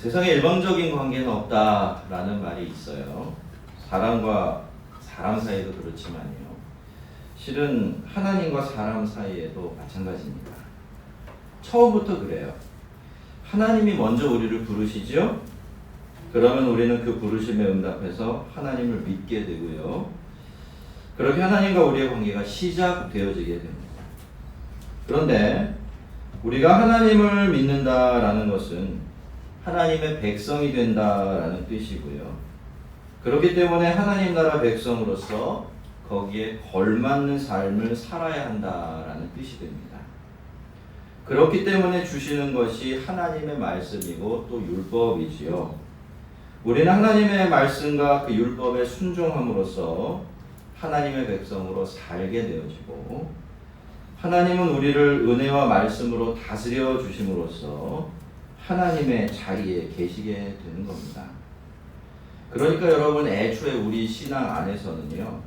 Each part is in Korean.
세상에 일방적인 관계는 없다라는 말이 있어요. 사람과 사람 사이도 그렇지만요. 실은 하나님과 사람 사이에도 마찬가지입니다. 처음부터 그래요. 하나님이 먼저 우리를 부르시죠? 그러면 우리는 그 부르심에 응답해서 하나님을 믿게 되고요. 그렇게 하나님과 우리의 관계가 시작되어지게 됩니다. 그런데 우리가 하나님을 믿는다라는 것은 하나님의 백성이 된다라는 뜻이고요. 그렇기 때문에 하나님 나라 백성으로서 거기에 걸맞는 삶을 살아야 한다라는 뜻이 됩니다. 그렇기 때문에 주시는 것이 하나님의 말씀이고 또 율법이지요. 우리는 하나님의 말씀과 그 율법에 순종함으로써 하나님의 백성으로 살게 되어지고, 하나님은 우리를 은혜와 말씀으로 다스려 주심으로써 하나님의 자리에 계시게 되는 겁니다. 그러니까 여러분, 애초에 우리 신앙 안에서는요,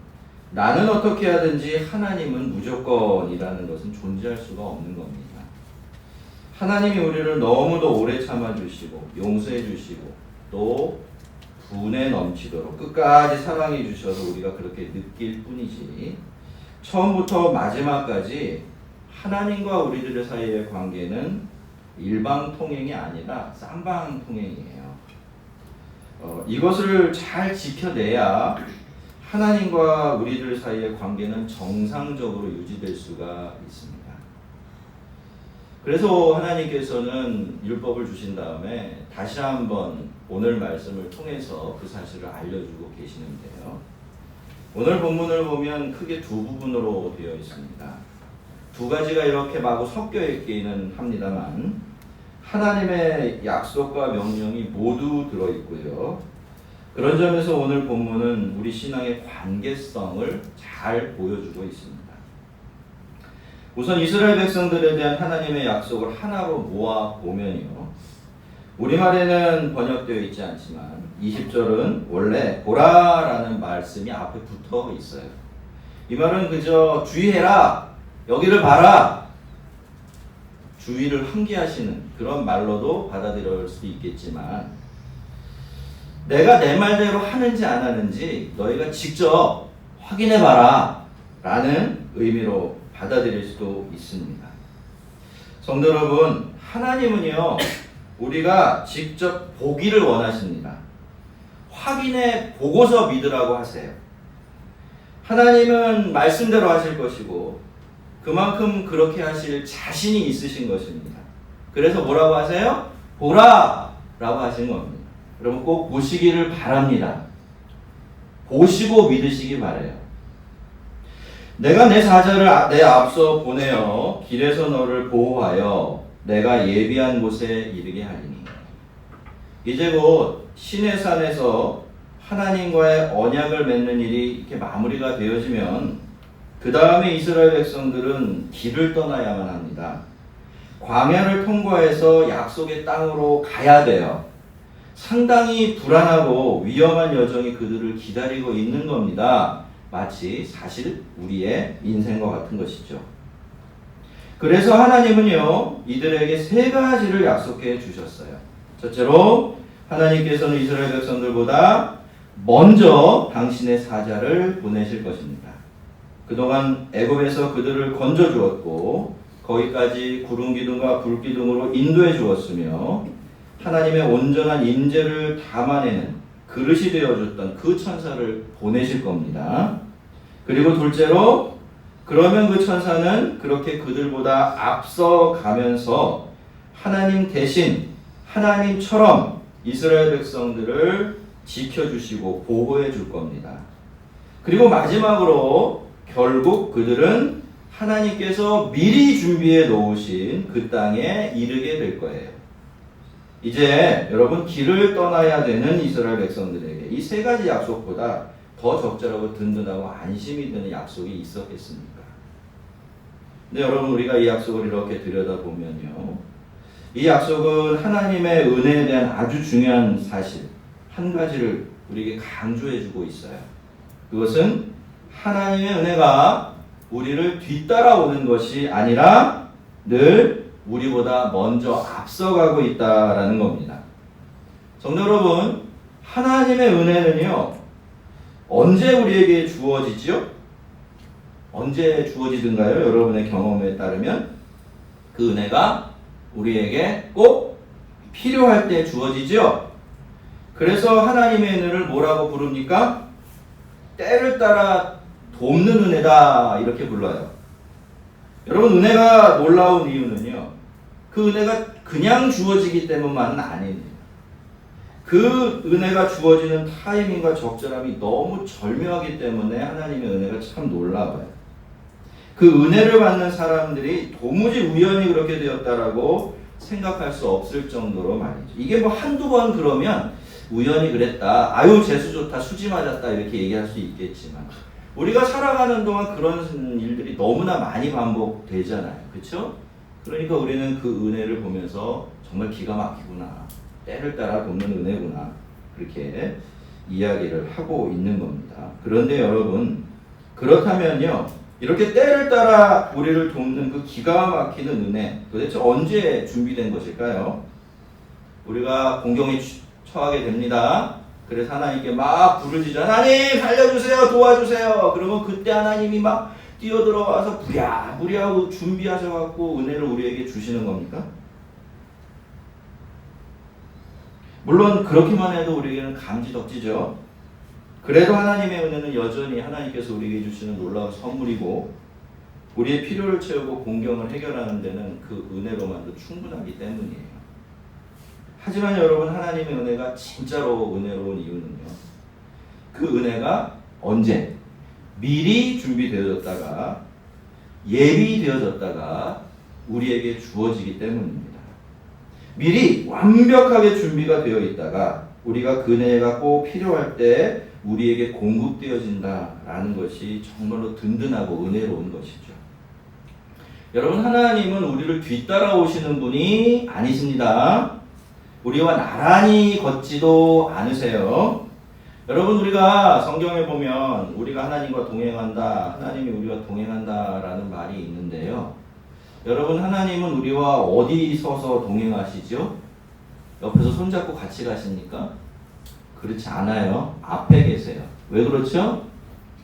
나는 어떻게 하든지 하나님은 무조건이라는 것은 존재할 수가 없는 겁니다. 하나님이 우리를 너무도 오래 참아주시고 용서해 주시고 또 분에 넘치도록 끝까지 사랑해 주셔서 우리가 그렇게 느낄 뿐이지, 처음부터 마지막까지 하나님과 우리들 사이의 관계는 일방통행이 아니라 쌍방통행이에요. 이것을 잘 지켜내야 하나님과 우리들 사이의 관계는 정상적으로 유지될 수가 있습니다. 그래서 하나님께서는 율법을 주신 다음에 다시 한번 오늘 말씀을 통해서 그 사실을 알려주고 계시는데요. 오늘 본문을 보면 크게 두 부분으로 되어 있습니다. 두 가지가 이렇게 마구 섞여 있기는 합니다만 하나님의 약속과 명령이 모두 들어있고요. 그런 점에서 오늘 본문은 우리 신앙의 관계성을 잘 보여주고 있습니다. 우선 이스라엘 백성들에 대한 하나님의 약속을 하나로 모아 보면요, 우리말에는 번역되어 있지 않지만 20절은 원래 보라라는 말씀이 앞에 붙어 있어요. 이 말은 그저 주의해라, 여기를 봐라, 주의를 환기하시는 그런 말로도 받아들일 수 있겠지만, 내가 내 말대로 하는지 안 하는지 너희가 직접 확인해봐라 라는 의미로 받아들일 수도 있습니다. 성도 여러분, 하나님은요, 우리가 직접 보기를 원하십니다. 확인해 보고서 믿으라고 하세요. 하나님은 말씀대로 하실 것이고 그만큼 그렇게 하실 자신이 있으신 것입니다. 그래서 뭐라고 하세요? 보라! 라고 하신 겁니다. 여러분 꼭 보시기를 바랍니다. 보시고 믿으시기 바라요. 내가 내 사자를 내 앞서 보내어 길에서 너를 보호하여 내가 예비한 곳에 이르게 하리니. 이제 곧 시내산에서 하나님과의 언약을 맺는 일이 이렇게 마무리가 되어지면 그 다음에 이스라엘 백성들은 길을 떠나야만 합니다. 광야를 통과해서 약속의 땅으로 가야 돼요. 상당히 불안하고 위험한 여정이 그들을 기다리고 있는 겁니다. 마치 사실 우리의 인생과 같은 것이죠. 그래서 하나님은요, 이들에게 세 가지를 약속해 주셨어요. 첫째로 하나님께서는 이스라엘 백성들보다 먼저 당신의 사자를 보내실 것입니다. 그동안 애굽에서 그들을 건져 주었고 거기까지 구름 기둥과 불 기둥으로 인도해 주었으며 하나님의 온전한 임재를 담아내는 그릇이 되어줬던 그 천사를 보내실 겁니다. 그리고 둘째로, 그러면 그 천사는 그렇게 그들보다 앞서 가면서 하나님 대신 하나님처럼 이스라엘 백성들을 지켜주시고 보호해 줄 겁니다. 그리고 마지막으로 결국 그들은 하나님께서 미리 준비해 놓으신 그 땅에 이르게 될 거예요. 이제 여러분, 길을 떠나야 되는 이스라엘 백성들에게 이 세 가지 약속보다 더 적절하고 든든하고 안심이 드는 약속이 있었겠습니까? 근데 여러분, 우리가 이 약속을 이렇게 들여다보면요, 이 약속은 하나님의 은혜에 대한 아주 중요한 사실 한 가지를 우리에게 강조해주고 있어요. 그것은 하나님의 은혜가 우리를 뒤따라오는 것이 아니라 늘 우리보다 먼저 앞서가고 있다라는 겁니다. 성도 여러분, 하나님의 은혜는요, 언제 우리에게 주어지죠? 언제 주어지든가요? 여러분의 경험에 따르면 그 은혜가 우리에게 꼭 필요할 때 주어지죠? 그래서 하나님의 은혜를 뭐라고 부릅니까? 때를 따라 돕는 은혜다, 이렇게 불러요. 여러분, 은혜가 놀라운 이유는요, 그 은혜가 그냥 주어지기 때문만은 아닙니다. 그 은혜가 주어지는 타이밍과 적절함이 너무 절묘하기 때문에 하나님의 은혜가 참 놀라워요. 그 은혜를 받는 사람들이 도무지 우연히 그렇게 되었다라고 생각할 수 없을 정도로 말이죠. 이게 뭐 한두 번 그러면 우연히 그랬다, 아유 재수 좋다, 수지 맞았다, 이렇게 얘기할 수 있겠지만 우리가 살아가는 동안 그런 일들이 너무나 많이 반복되잖아요. 그렇죠? 그러니까 우리는 그 은혜를 보면서 정말 기가 막히구나, 때를 따라 돕는 은혜구나, 그렇게 이야기를 하고 있는 겁니다. 그런데 여러분, 그렇다면요, 이렇게 때를 따라 우리를 돕는 그 기가 막히는 은혜, 도대체 언제 준비된 것일까요? 우리가 공경에 처하게 됩니다. 그래서 하나님께 막 부르짖어, 하나님 살려주세요, 도와주세요. 그러면 그때 하나님이 막 뛰어들어와서 부랴부랴하고 준비하셔갖고 은혜를 우리에게 주시는 겁니까? 물론 그렇기만 해도 우리에게는 감지덕지죠. 그래도 하나님의 은혜는 여전히 하나님께서 우리에게 주시는 놀라운 선물이고, 우리의 필요를 채우고 공경을 해결하는 데는 그 은혜로만도 충분하기 때문이에요. 하지만 여러분, 하나님의 은혜가 진짜로 은혜로운 이유는요, 그 은혜가 언제 미리 준비되어졌다가 예비되어졌다가 우리에게 주어지기 때문입니다. 미리 완벽하게 준비가 되어 있다가 우리가 그 은혜가 꼭 필요할 때 우리에게 공급되어진다라는 것이 정말로 든든하고 은혜로운 것이죠. 여러분, 하나님은 우리를 뒤따라오시는 분이 아니십니다. 우리와 나란히 걷지도 않으세요. 여러분, 우리가 성경에 보면 우리가 하나님과 동행한다, 하나님이 우리와 동행한다라는 말이 있는데요. 여러분, 하나님은 우리와 어디 서서 동행하시죠? 옆에서 손잡고 같이 가십니까? 그렇지 않아요. 앞에 계세요. 왜 그렇죠?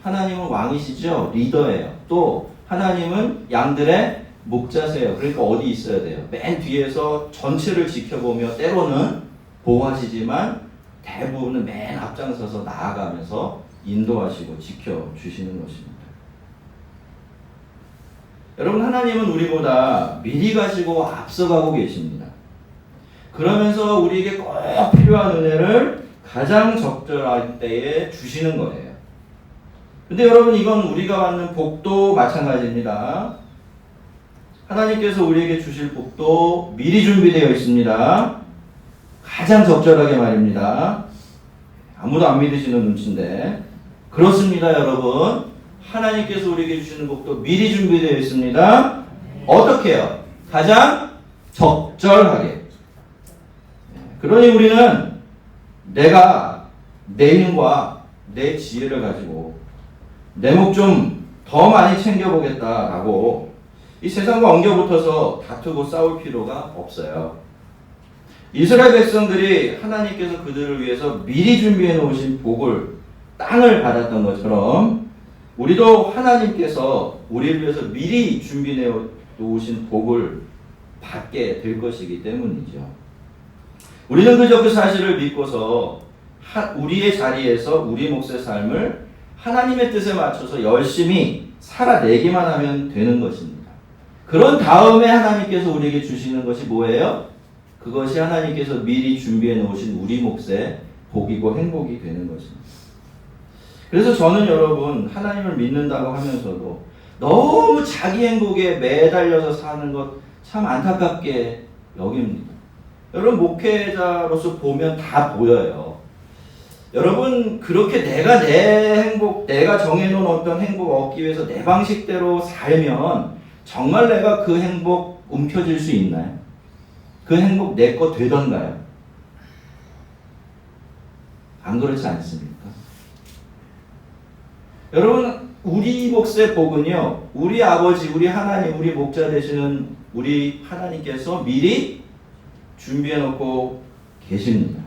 하나님은 왕이시죠? 리더예요. 또 하나님은 양들의 목자세요. 그러니까 어디 있어야 돼요? 맨 뒤에서 전체를 지켜보며 때로는 보호하시지만 대부분은 맨 앞장서서 나아가면서 인도하시고 지켜주시는 것입니다. 여러분, 하나님은 우리보다 미리 가시고 앞서가고 계십니다. 그러면서 우리에게 꼭 필요한 은혜를 가장 적절할 때에 주시는 거예요. 근데 여러분, 이건 우리가 받는 복도 마찬가지입니다. 하나님께서 우리에게 주실 복도 미리 준비되어 있습니다. 가장 적절하게 말입니다. 아무도 안 믿으시는 눈치인데 그렇습니다. 여러분, 하나님께서 우리에게 주시는 복도 미리 준비되어 있습니다. 어떻게요? 가장 적절하게. 그러니 우리는 내가 내 힘과 내 지혜를 가지고 내 목 좀 더 많이 챙겨보겠다라고 이 세상과 엉겨붙어서 다투고 싸울 필요가 없어요. 이스라엘 백성들이 하나님께서 그들을 위해서 미리 준비해 놓으신 복을, 땅을 받았던 것처럼 우리도 하나님께서 우리를 위해서 미리 준비해 놓으신 복을 받게 될 것이기 때문이죠. 우리는 그저 그 사실을 믿고서 우리의 자리에서 우리 몫의 삶을 하나님의 뜻에 맞춰서 열심히 살아내기만 하면 되는 것입니다. 그런 다음에 하나님께서 우리에게 주시는 것이 뭐예요? 그것이 하나님께서 미리 준비해 놓으신 우리 몫의 복이고 행복이 되는 것입니다. 그래서 저는 여러분, 하나님을 믿는다고 하면서도 너무 자기 행복에 매달려서 사는 것 참 안타깝게 여깁니다. 여러분, 목회자로서 보면 다 보여요. 여러분, 그렇게 내가 내 행복, 내가 정해놓은 어떤 행복 얻기 위해서 내 방식대로 살면 정말 내가 그 행복 움켜쥘 수 있나요? 그 행복 내 거 되던가요? 안 그렇지 않습니까? 여러분, 우리 몫의 복은요, 우리 아버지, 우리 하나님, 우리 목자 되시는 우리 하나님께서 미리 준비해 놓고 계십니다.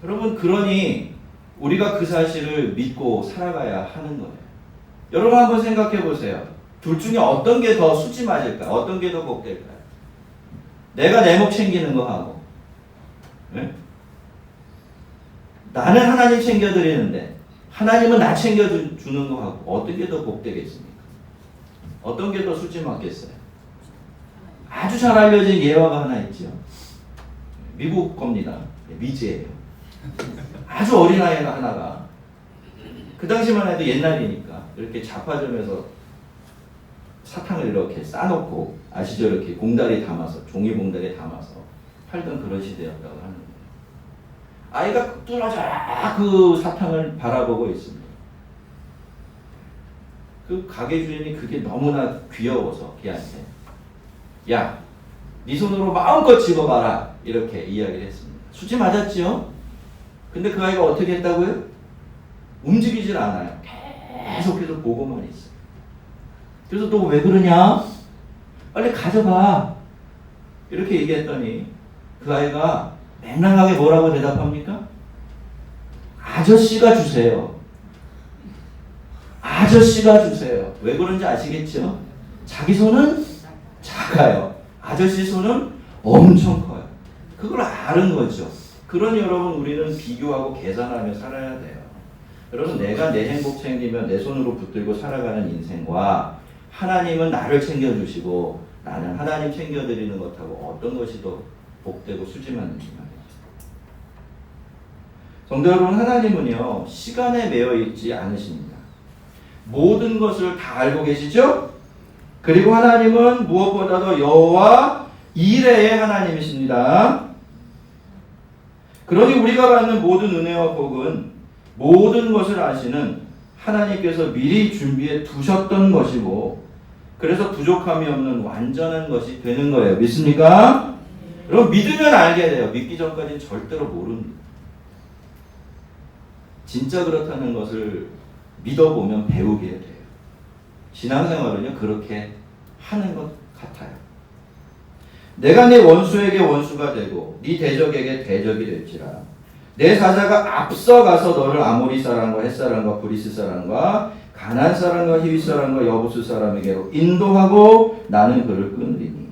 여러분, 그러니 우리가 그 사실을 믿고 살아가야 하는 거예요. 여러분 한번 생각해 보세요. 둘 중에 어떤 게 더 수지 맞을까? 어떤 게 더 복될까요? 내가 내 목 챙기는 거 하고, 네? 나는 하나님 챙겨드리는데 하나님은 나 챙겨주는 거 하고, 어떤 게 더 복되겠습니까? 어떤 게 더 수지 맞겠어요? 아주 잘 알려진 예화가 하나 있죠. 미국 겁니다. 미제예요. 아주 어린아이 하나가, 그 당시만 해도 옛날이니까 이렇게 잡화점에서 사탕을 이렇게 싸놓고, 아시죠? 이렇게 봉다리 담아서, 종이 봉다리에 담아서 팔던 그런 시대였다고 하는 거예요. 아이가 뚫어져 그 사탕을 바라보고 있습니다. 그 가게 주인이 그게 너무나 귀여워서 걔한테, 야, 네 손으로 마음껏 집어봐라, 이렇게 이야기를 했습니다. 수지 맞았지요? 근데 그 아이가 어떻게 했다고요? 움직이질 않아요. 계속해서 보고만 있어요. 그래서 또 왜 그러냐? 빨리 가져가, 이렇게 얘기했더니 그 아이가 맹랑하게 뭐라고 대답합니까? 아저씨가 주세요. 아저씨가 주세요. 왜 그런지 아시겠죠? 자기 손은 작아요. 아저씨 손은 엄청 커요. 그걸 아는 거죠. 그러니 여러분, 우리는 비교하고 계산하며 살아야 돼요. 여러분, 내가 내 행복 챙기며 내 손으로 붙들고 살아가는 인생과 하나님은 나를 챙겨주시고 나는 하나님 챙겨드리는 것하고 어떤 것이 더 복되고 수지맞는지 말이죠. 성도 여러분, 하나님은요, 시간에 매여 있지 않으십니다. 모든 것을 다 알고 계시죠? 그리고 하나님은 무엇보다도 여호와 이레의 하나님이십니다. 그러니 우리가 받는 모든 은혜와 복은 모든 것을 아시는 하나님께서 미리 준비해 두셨던 것이고, 그래서 부족함이 없는 완전한 것이 되는 거예요. 믿습니까? 여러분, 믿으면 알게 돼요. 믿기 전까지는 절대로 모릅니다. 진짜 그렇다는 것을 믿어보면 배우게 돼요. 신앙생활은요, 그렇게 하는 것 같아요. 내가 네 원수에게 원수가 되고 네 대적에게 대적이 될지라. 내 사자가 앞서가서 너를 아모리 사람과 헷 사람과 브리스 사람과 가나안 사람과 히윗 사람과 여부스 사람에게로 인도하고 나는 그를 끊으리니.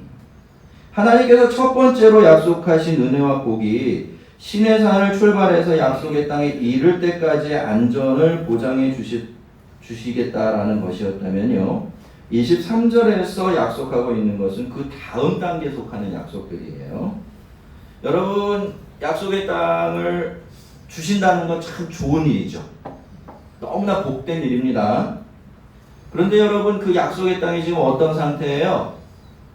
하나님께서 첫 번째로 약속하신 은혜와 복이 시내산을 출발해서 약속의 땅에 이를 때까지의 안전을 보장해 주시겠다라는 것이었다면요, 23절에서 약속하고 있는 것은 그 다음 단계에 속하는 약속들이에요. 여러분, 약속의 땅을 주신다는 건 참 좋은 일이죠. 너무나 복된 일입니다. 그런데 여러분, 그 약속의 땅이 지금 어떤 상태예요?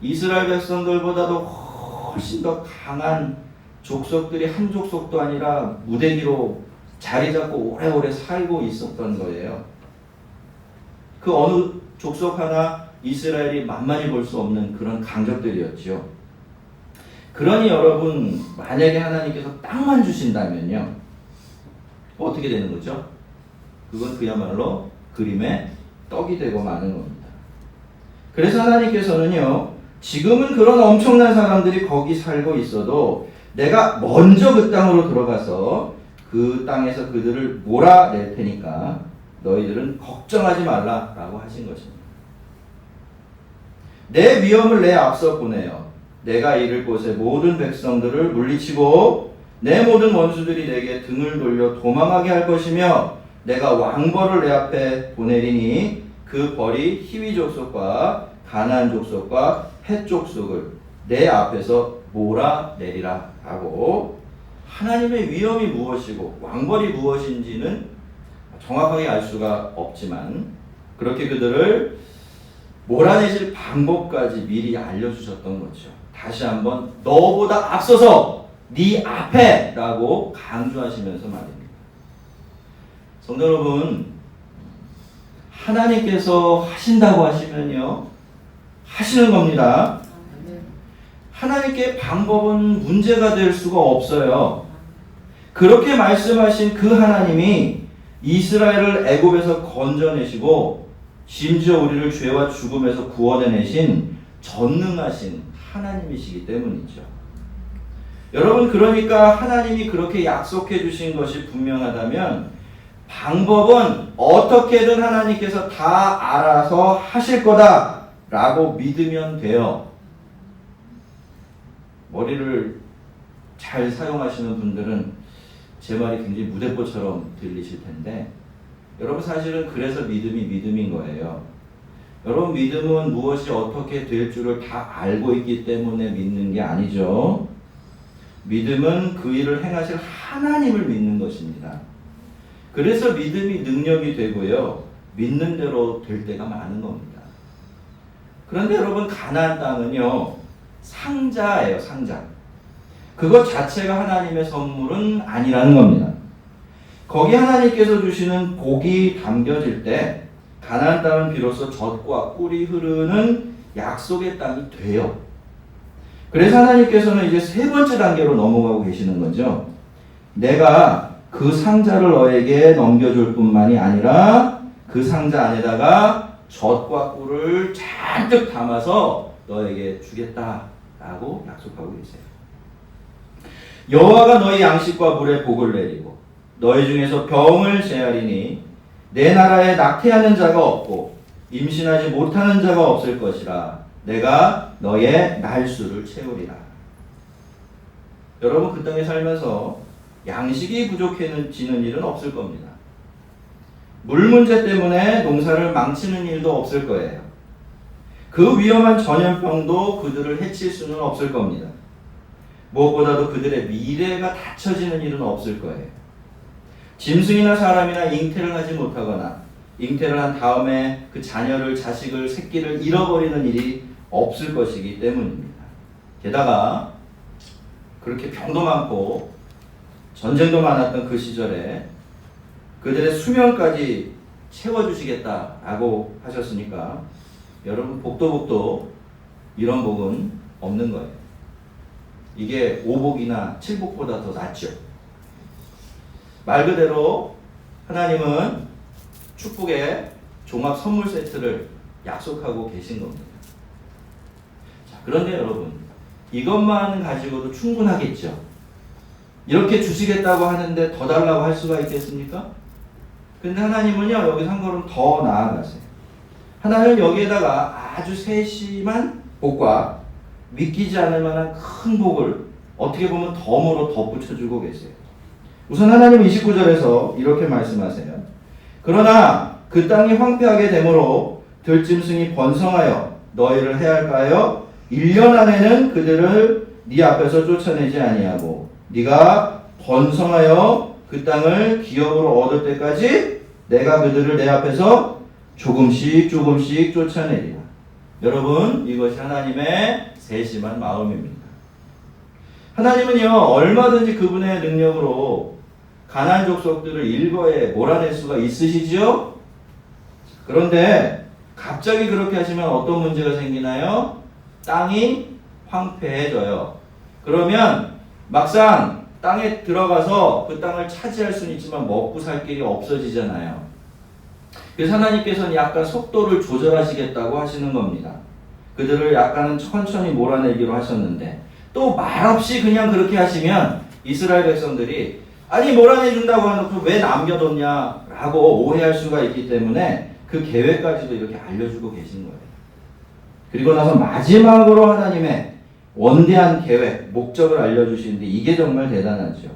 이스라엘 백성들보다도 훨씬 더 강한 족속들이 한 족속도 아니라 무대기로 자리 잡고 오래오래 살고 있었던 거예요. 그 어느 족속 하나 이스라엘이 만만히 볼 수 없는 그런 강적들이었죠. 그러니 여러분, 만약에 하나님께서 땅만 주신다면요, 어떻게 되는 거죠? 그건 그야말로 그림의 떡이 되고 마는 겁니다. 그래서 하나님께서는요, 지금은 그런 엄청난 사람들이 거기 살고 있어도 내가 먼저 그 땅으로 들어가서 그 땅에서 그들을 몰아낼 테니까 너희들은 걱정하지 말라라고 하신 것입니다. 내 위엄을 내 앞서 보내어 내가 이를 곳에 모든 백성들을 물리치고 내 모든 원수들이 내게 등을 돌려 도망하게 할 것이며 내가 왕벌을 내 앞에 보내리니 그 벌이 히위 족속과 가나안 족속과 헷 족속을 내 앞에서 몰아내리라 하고, 하나님의 위엄이 무엇이고 왕벌이 무엇인지는 정확하게 알 수가 없지만 그렇게 그들을 몰아내실 방법까지 미리 알려주셨던 거죠. 다시 한번 너보다 앞서서 네 앞에 라고 강조하시면서 말입니다. 성도 여러분, 하나님께서 하신다고 하시면요, 하시는 겁니다. 하나님께 방법은 문제가 될 수가 없어요. 그렇게 말씀하신 그 하나님이 이스라엘을 애굽에서 건져내시고 심지어 우리를 죄와 죽음에서 구원해내신 전능하신 하나님이시기 때문이죠. 여러분, 그러니까 하나님이 그렇게 약속해 주신 것이 분명하다면 방법은 어떻게든 하나님께서 다 알아서 하실 거다라고 믿으면 돼요. 머리를 잘 사용하시는 분들은 제 말이 굉장히 무대뽀처럼 들리실 텐데, 여러분, 사실은 그래서 믿음이 믿음인 거예요. 여러분, 믿음은 무엇이 어떻게 될 줄을 다 알고 있기 때문에 믿는 게 아니죠. 믿음은 그 일을 행하실 하나님을 믿는 것입니다. 그래서 믿음이 능력이 되고요, 믿는 대로 될 때가 많은 겁니다. 그런데 여러분, 가나안 땅은요, 상자예요, 상자. 그것 자체가 하나님의 선물은 아니라는 겁니다. 거기 하나님께서 주시는 복이 담겨질 때 가나안 땅은 비로소 젖과 꿀이 흐르는 약속의 땅이 돼요. 그래서 하나님께서는 이제 세 번째 단계로 넘어가고 계시는 거죠. 내가 그 상자를 너에게 넘겨줄 뿐만이 아니라 그 상자 안에다가 젖과 꿀을 잔뜩 담아서 너에게 주겠다라고 약속하고 계세요. 여호와가 너희 양식과 물에 복을 내리고 너희 중에서 병을 제하리니 내 나라에 낙태하는 자가 없고 임신하지 못하는 자가 없을 것이라. 내가 너의 날수를 채우리라. 여러분, 그 땅에 살면서 양식이 부족해지는 일은 없을 겁니다. 물 문제 때문에 농사를 망치는 일도 없을 거예요. 그 위험한 전염병도 그들을 해칠 수는 없을 겁니다. 무엇보다도 그들의 미래가 닫혀지는 일은 없을 거예요. 짐승이나 사람이나 잉태를 하지 못하거나 잉태를 한 다음에 그 자녀를, 자식을, 새끼를 잃어버리는 일이 없을 것이기 때문입니다. 게다가 그렇게 병도 많고 전쟁도 많았던 그 시절에 그들의 수명까지 채워주시겠다라고 하셨으니까 여러분, 복도 이런 복은 없는 거예요. 이게 5복이나 7복보다 더 낫죠. 말 그대로 하나님은 축복의 종합 선물 세트를 약속하고 계신 겁니다. 자, 그런데 여러분, 이것만 가지고도 충분하겠죠. 이렇게 주시겠다고 하는데 더 달라고 할 수가 있겠습니까? 근데 하나님은요, 여기서 한 걸음 더 나아가세요. 하나님은 여기에다가 아주 세심한 복과 믿기지 않을 만한 큰 복을 어떻게 보면 덤으로 덧붙여주고 계세요. 우선 하나님은 29절에서 이렇게 말씀하세요. 그러나 그 땅이 황폐하게 되므로 들짐승이 번성하여 너희를 해할까요? 1년 안에는 그들을 네 앞에서 쫓아내지 아니하고 네가 번성하여 그 땅을 기업으로 얻을 때까지 내가 그들을 내 앞에서 조금씩 쫓아내리라. 여러분, 이것이 하나님의 세심한 마음입니다. 하나님은요, 얼마든지 그분의 능력으로 가나안 족속들을 일거에 몰아낼 수가 있으시죠? 그런데 갑자기 그렇게 하시면 어떤 문제가 생기나요? 땅이 황폐해져요. 그러면 막상 땅에 들어가서 그 땅을 차지할 수는 있지만 먹고 살 길이 없어지잖아요. 그래서 하나님께서는 약간 속도를 조절하시겠다고 하시는 겁니다. 그들을 약간은 천천히 몰아내기로 하셨는데 또 말없이 그냥 그렇게 하시면 이스라엘 백성들이 아니 몰아내준다고 해놓고 왜 남겨뒀냐 라고 오해할 수가 있기 때문에 그 계획까지도 이렇게 알려주고 계신 거예요. 그리고 나서 마지막으로 하나님의 원대한 계획, 목적을 알려주시는데 이게 정말 대단하죠.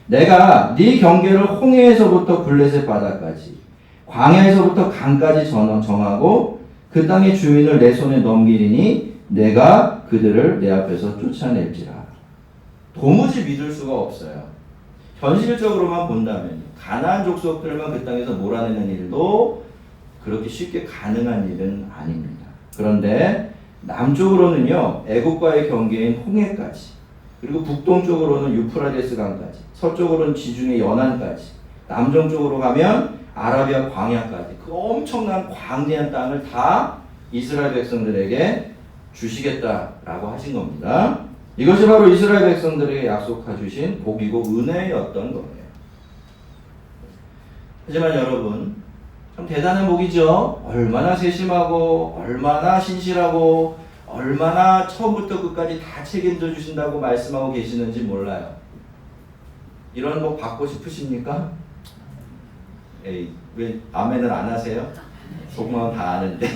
내가 네 경계를 홍해에서부터 블레셋 바다까지 광야에서부터 강까지 정하고 그 땅의 주민을 내 손에 넘기리니 내가 그들을 내 앞에서 쫓아낼지라. 도무지 믿을 수가 없어요. 현실적으로만 본다면 가나안 족속들만 그 땅에서 몰아내는 일도 그렇게 쉽게 가능한 일은 아닙니다. 그런데 남쪽으로는요, 애국과의 경계인 홍해까지, 그리고 북동쪽으로는 유프라데스 강까지, 서쪽으로는 지중해 연안까지, 남동쪽으로 가면 아라비아 광야까지 그 엄청난 광대한 땅을 다 이스라엘 백성들에게 주시겠다라고 하신 겁니다. 이것이 바로 이스라엘 백성들에게 약속해 주신 복이고 은혜였던 거예요. 하지만 여러분, 참 대단한 복이죠. 얼마나 세심하고 얼마나 신실하고 얼마나 처음부터 끝까지 다 책임져 주신다고 말씀하고 계시는지 몰라요. 이런 복 받고 싶으십니까? 에이, 왜 아멘을 안 하세요? 복만 다 아는데.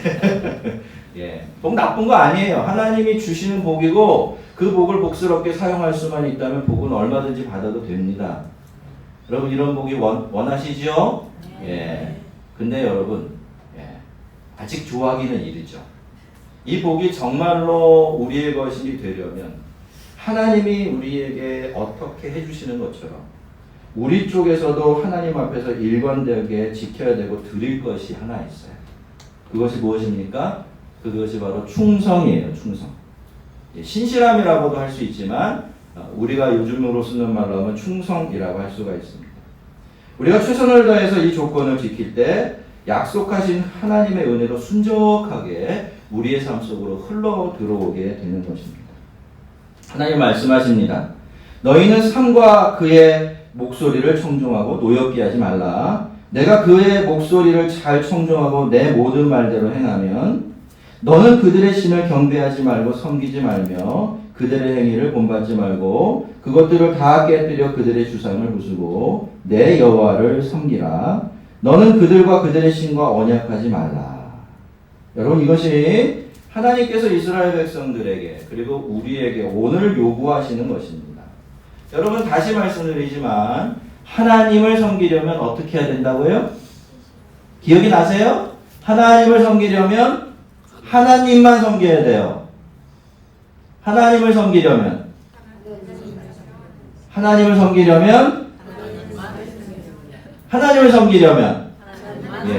예, 복 나쁜 거 아니에요. 하나님이 주시는 복이고 그 복을 복스럽게 사용할 수만 있다면 복은 얼마든지 받아도 됩니다. 여러분 이런 복이 원하시죠? 예. 근데 여러분 아직 좋아하기는 이르죠. 이 복이 정말로 우리의 것이 되려면 하나님이 우리에게 어떻게 해주시는 것처럼 우리 쪽에서도 하나님 앞에서 일관되게 지켜야 되고 드릴 것이 하나 있어요. 그것이 무엇입니까? 그것이 바로 충성이에요. 충성. 신실함이라고도 할 수 있지만 우리가 요즘으로 쓰는 말로 하면 충성이라고 할 수가 있습니다. 우리가 최선을 다해서 이 조건을 지킬 때 약속하신 하나님의 은혜도 순적하게 우리의 삶 속으로 흘러 들어오게 되는 것입니다. 하나님 말씀하십니다. 너희는 산과 그의 목소리를 청종하고 노엽게 하지 말라. 내가 그의 목소리를 잘 청종하고 내 모든 말대로 행하면 너는 그들의 신을 경배하지 말고 섬기지 말며 그들의 행위를 본받지 말고 그것들을 다 깨뜨려 그들의 주상을 부수고 내 여호와를 섬기라. 너는 그들과 그들의 신과 언약하지 말라. 여러분 이것이 하나님께서 이스라엘 백성들에게 그리고 우리에게 오늘 요구하시는 것입니다. 여러분 다시 말씀드리지만 하나님을 섬기려면 어떻게 해야 된다고요? 기억이 나세요? 하나님을 섬기려면 하나님만 섬겨야 돼요. 하나님을 섬기려면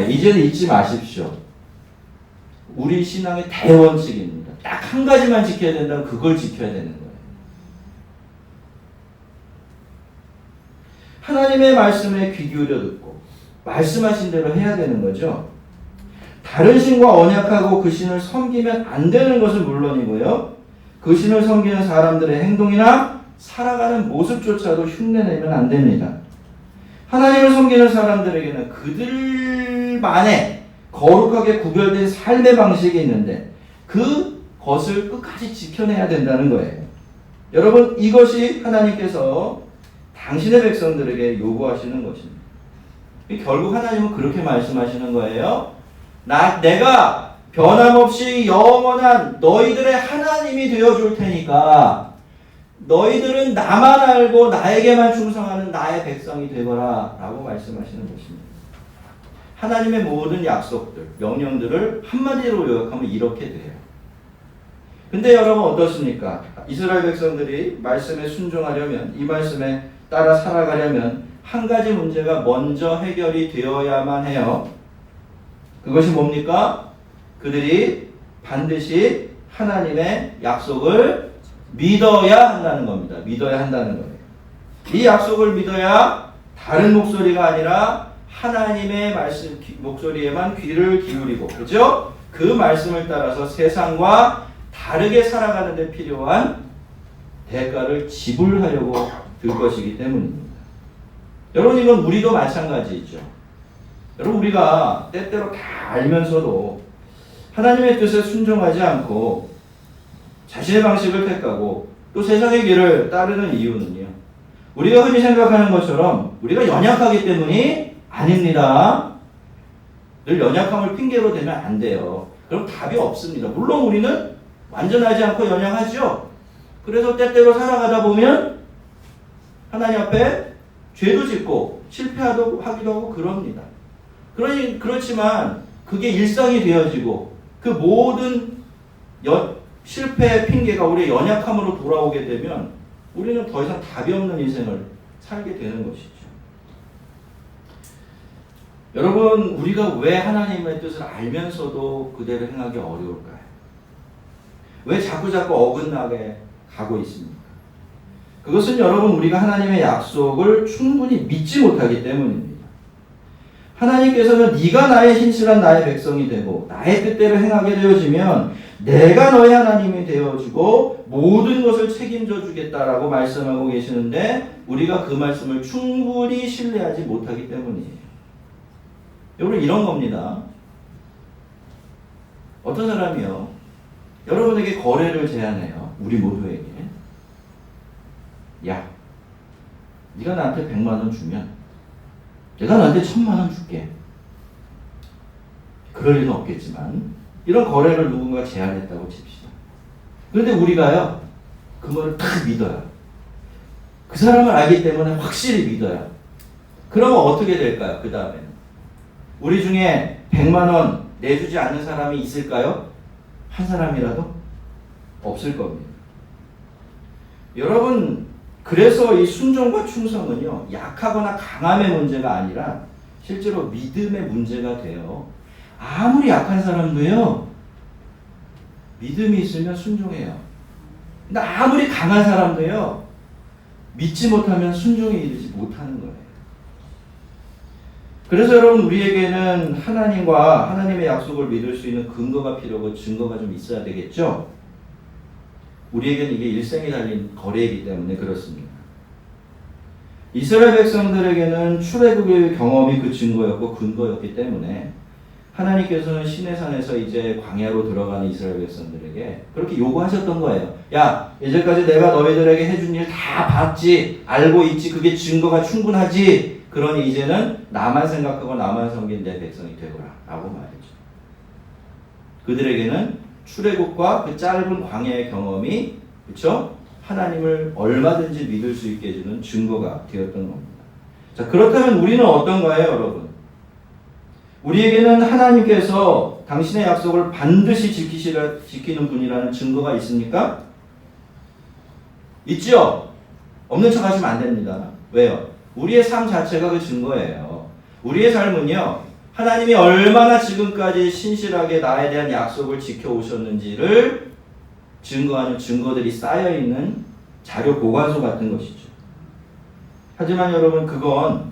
이제는 잊지 마십시오. 우리 신앙의 대원칙입니다. 딱 한 가지만 지켜야 된다면 그걸 지켜야 되는 거예요. 하나님의 말씀에 귀 기울여 듣고 말씀하신 대로 해야 되는 거죠. 다른 신과 언약하고 그 신을 섬기면 안 되는 것은 물론이고요. 그 신을 섬기는 사람들의 행동이나 살아가는 모습조차도 흉내내면 안 됩니다. 하나님을 섬기는 사람들에게는 그들만의 거룩하게 구별된 삶의 방식이 있는데 그것을 끝까지 지켜내야 된다는 거예요. 여러분 이것이 하나님께서 당신의 백성들에게 요구하시는 것입니다. 결국 하나님은 그렇게 말씀하시는 거예요. 내가 변함없이 영원한 너희들의 하나님이 되어줄 테니까 너희들은 나만 알고 나에게만 충성하는 나의 백성이 되거라 라고 말씀하시는 것입니다. 하나님의 모든 약속들, 명령들을 한마디로 요약하면 이렇게 돼요. 근데 여러분 어떻습니까? 이스라엘 백성들이 말씀에 순종하려면 이 말씀에 따라 살아가려면 한 가지 문제가 먼저 해결이 되어야만 해요. 그것이 뭡니까? 그들이 반드시 하나님의 약속을 믿어야 한다는 겁니다. 믿어야 한다는 거예요. 이 약속을 믿어야 다른 목소리가 아니라 하나님의 말씀 목소리에만 귀를 기울이고, 그죠? 그 말씀을 따라서 세상과 다르게 살아가는 데 필요한 대가를 지불하려고 들 것이기 때문입니다. 여러분 이건 우리도 마찬가지죠. 여러분 우리가 때때로 다 알면서도 하나님의 뜻에 순종하지 않고 자신의 방식을 택하고 또 세상의 길을 따르는 이유는요. 우리가 흔히 생각하는 것처럼 우리가 연약하기 때문이 아닙니다. 늘 연약함을 핑계로 대면 안 돼요. 그럼 답이 없습니다. 물론 우리는 완전하지 않고 연약하죠. 그래서 때때로 살아가다 보면 하나님 앞에 죄도 짓고 실패하기도 하고 그럽니다. 그렇지만 그게 일상이 되어지고 그 모든 실패의 핑계가 우리의 연약함으로 돌아오게 되면 우리는 더 이상 답이 없는 인생을 살게 되는 것이죠. 여러분 우리가 왜 하나님의 뜻을 알면서도 그대로 행하기 어려울까요? 왜 자꾸 어긋나게 가고 있습니까? 그것은 여러분 우리가 하나님의 약속을 충분히 믿지 못하기 때문입니다. 하나님께서는 네가 나의 신실한 나의 백성이 되고 나의 뜻대로 행하게 되어지면 내가 너의 하나님이 되어주고 모든 것을 책임져 주겠다라고 말씀하고 계시는데 우리가 그 말씀을 충분히 신뢰하지 못하기 때문이에요. 여러분 이런 겁니다. 어떤 사람이요. 여러분에게 거래를 제안해요. 우리 모두에게. 야, 네가 나한테 100만 원 주면 내가 너한테 1000만 원 줄게. 그럴 일은 없겠지만 이런 거래를 누군가 제안했다고 칩시다. 그런데 우리가요, 그 말을 딱 믿어요. 그 사람을 알기 때문에 확실히 믿어요. 그러면 어떻게 될까요? 그 다음에는 우리 중에 100만 원 내주지 않는 사람이 있을까요? 한 사람이라도? 없을 겁니다. 여러분, 그래서 이 순종과 충성은요, 약하거나 강함의 문제가 아니라 실제로 믿음의 문제가 돼요. 아무리 약한 사람도요, 믿음이 있으면 순종해요. 근데 아무리 강한 사람도요, 믿지 못하면 순종에 이르지 못하는 거예요. 그래서 여러분, 우리에게는 하나님과 하나님의 약속을 믿을 수 있는 근거가 필요하고 증거가 좀 있어야 되겠죠? 우리에게는 이게 일생이 달린 거래이기 때문에 그렇습니다. 이스라엘 백성들에게는 출애굽의 경험이 그 증거였고 근거였기 때문에 하나님께서는 시내산에서 이제 광야로 들어가는 이스라엘 백성들에게 그렇게 요구하셨던 거예요. 야, 이제까지 내가 너희들에게 해준 일 다 봤지, 알고 있지, 그게 증거가 충분하지. 그러니 이제는 나만 생각하고 나만 섬긴 내 백성이 되거라 라고 말했죠. 그들에게는 출애굽과 그 짧은 광야의 경험이, 그렇죠? 하나님을 얼마든지 믿을 수 있게 해주는 증거가 되었던 겁니다. 자, 그렇다면 우리는 어떤가요, 여러분? 우리에게는 하나님께서 당신의 약속을 반드시 지키는 분이라는 증거가 있습니까? 있죠? 없는 척 하시면 안 됩니다. 왜요? 우리의 삶 자체가 그 증거예요. 우리의 삶은요, 하나님이 얼마나 지금까지 신실하게 나에 대한 약속을 지켜오셨는지를 증거하는 증거들이 쌓여있는 자료 보관소 같은 것이죠. 하지만 여러분, 그건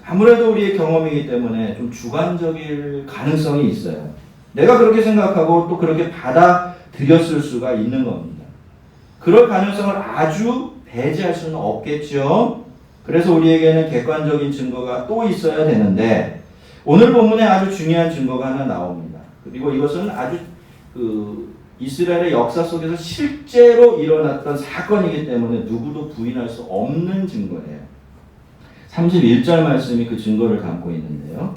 아무래도 우리의 경험이기 때문에 좀 주관적일 가능성이 있어요. 내가 그렇게 생각하고 또 그렇게 받아들였을 수가 있는 겁니다. 그럴 가능성을 아주 배제할 수는 없겠죠. 그래서 우리에게는 객관적인 증거가 또 있어야 되는데 오늘 본문에 아주 중요한 증거가 하나 나옵니다. 그리고 이것은 아주 이스라엘의 역사 속에서 실제로 일어났던 사건이기 때문에 누구도 부인할 수 없는 증거예요. 31절 말씀이 그 증거를 담고 있는데요.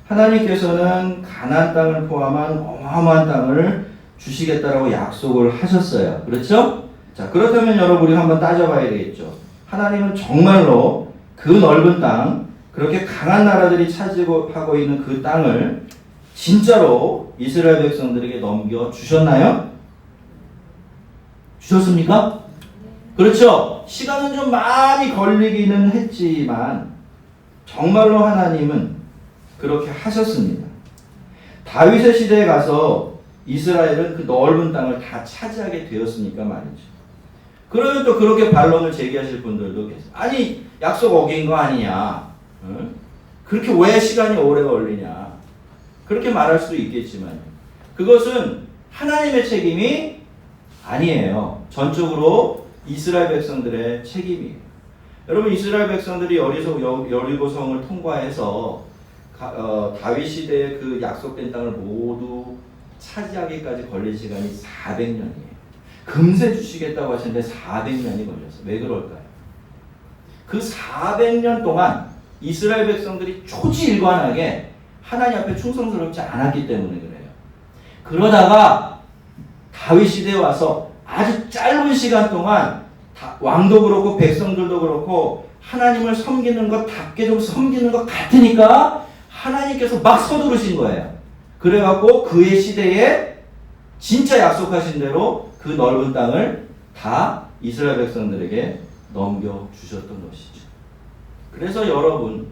하나님께서는 가나안 땅을 포함한 어마어마한 땅을 주시겠다라고 약속을 하셨어요. 그렇죠? 자, 그렇다면 여러분, 우리 한번 따져봐야 되겠죠. 하나님은 정말로 그 넓은 땅, 그렇게 강한 나라들이 차지하고 있는 그 땅을 진짜로 이스라엘 백성들에게 넘겨주셨나요? 주셨습니까? 그렇죠? 시간은 좀 많이 걸리기는 했지만 정말로 하나님은 그렇게 하셨습니다. 다윗의 시대에 가서 이스라엘은 그 넓은 땅을 다 차지하게 되었으니까 말이죠. 그러면 또 그렇게 반론을 제기하실 분들도 계세요. 아니, 약속 어긴 거 아니냐? 응? 그렇게 왜 시간이 오래 걸리냐? 그렇게 말할 수도 있겠지만 그것은 하나님의 책임이 아니에요. 전적으로 이스라엘 백성들의 책임이에요. 여러분, 이스라엘 백성들이 여리고성을 통과해서 다윗 시대의 그 약속된 땅을 모두 차지하기까지 걸린 시간이 400년이에요. 금세 주시겠다고 하시는데 400년이 걸렸어요. 왜 그럴까요? 그 400년 동안 이스라엘 백성들이 초지일관하게 하나님 앞에 충성스럽지 않았기 때문에 그래요. 그러다가 다윗 시대에 와서 아주 짧은 시간 동안 왕도 그렇고 백성들도 그렇고 하나님을 섬기는 것답게 좀 섬기는 것 같으니까 하나님께서 막 서두르신 거예요. 그래갖고 그의 시대에 진짜 약속하신 대로 그 넓은 땅을 다 이스라엘 백성들에게 넘겨주셨던 것이죠. 그래서 여러분,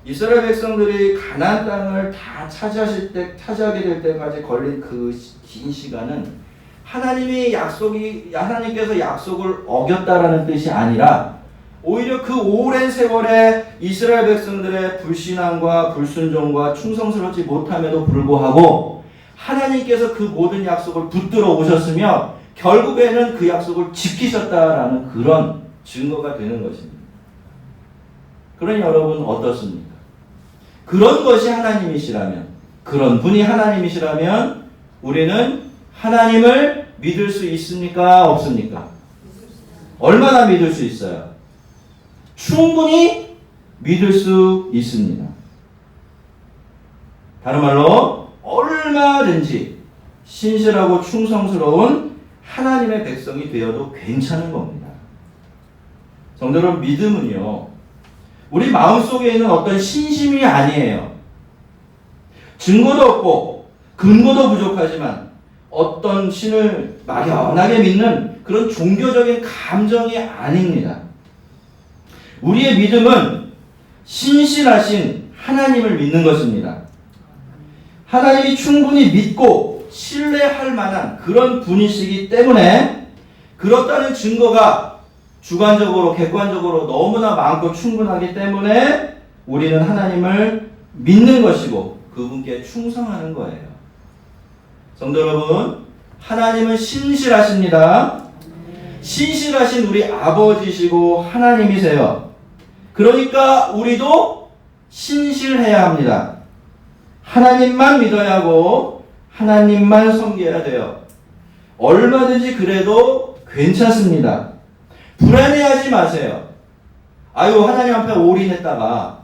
이스라엘 백성들이 가나안 땅을 다 차지하게 될 때까지 걸린 그 긴 시간은 하나님께서 약속을 어겼다라는 뜻이 아니라 오히려 그 오랜 세월에 이스라엘 백성들의 불신앙과 불순종과 충성스럽지 못함에도 불구하고 하나님께서 그 모든 약속을 붙들어 오셨으며 결국에는 그 약속을 지키셨다라는 그런 증거가 되는 것입니다. 그러니 여러분 어떻습니까? 그런 것이 하나님이시라면, 그런 분이 하나님이시라면 우리는 하나님을 믿을 수 있습니까? 없습니까? 얼마나 믿을 수 있어요? 충분히 믿을 수 있습니다. 다른 말로 얼마든지 신실하고 충성스러운 하나님의 백성이 되어도 괜찮은 겁니다. 성도 여러분, 믿음은요, 우리 마음속에 있는 어떤 신심이 아니에요. 증거도 없고 근거도 부족하지만 어떤 신을 막연하게 믿는 그런 종교적인 감정이 아닙니다. 우리의 믿음은 신실하신 하나님을 믿는 것입니다. 하나님이 충분히 믿고 신뢰할 만한 그런 분이시기 때문에 그렇다는 증거가 주관적으로 객관적으로 너무나 많고 충분하기 때문에 우리는 하나님을 믿는 것이고 그분께 충성하는 거예요. 성도 여러분, 하나님은 신실하십니다. 신실하신 우리 아버지시고 하나님이세요. 그러니까 우리도 신실해야 합니다. 하나님만 믿어야 하고 하나님만 섬겨야 돼요. 얼마든지 그래도 괜찮습니다. 불안해하지 마세요. 아유, 하나님 앞에 올인했다가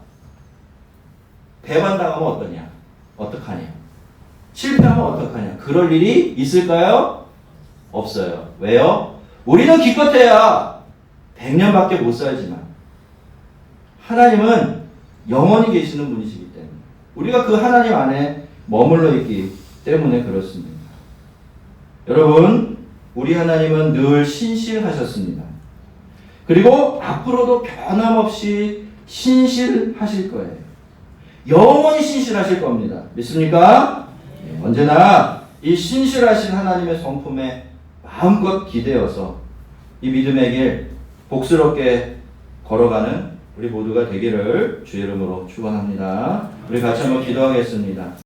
배반당하면 어떠냐? 어떡하냐? 실패하면 어떡하냐? 그럴 일이 있을까요? 없어요. 왜요? 우리는 기껏해야 100년밖에 못 살지만 하나님은 영원히 계시는 분이시기 때문에 우리가 그 하나님 안에 머물러 있기 때문에 그렇습니다. 여러분, 우리 하나님은 늘 신실하셨습니다. 그리고 앞으로도 변함없이 신실하실 거예요. 영원히 신실하실 겁니다. 믿습니까? 네, 언제나 이 신실하신 하나님의 성품에 마음껏 기대어서 이 믿음의 길 복스럽게 걸어가는 우리 모두가 되기를 주의 이름으로 축원합니다. 우리 같이 한번 기도하겠습니다.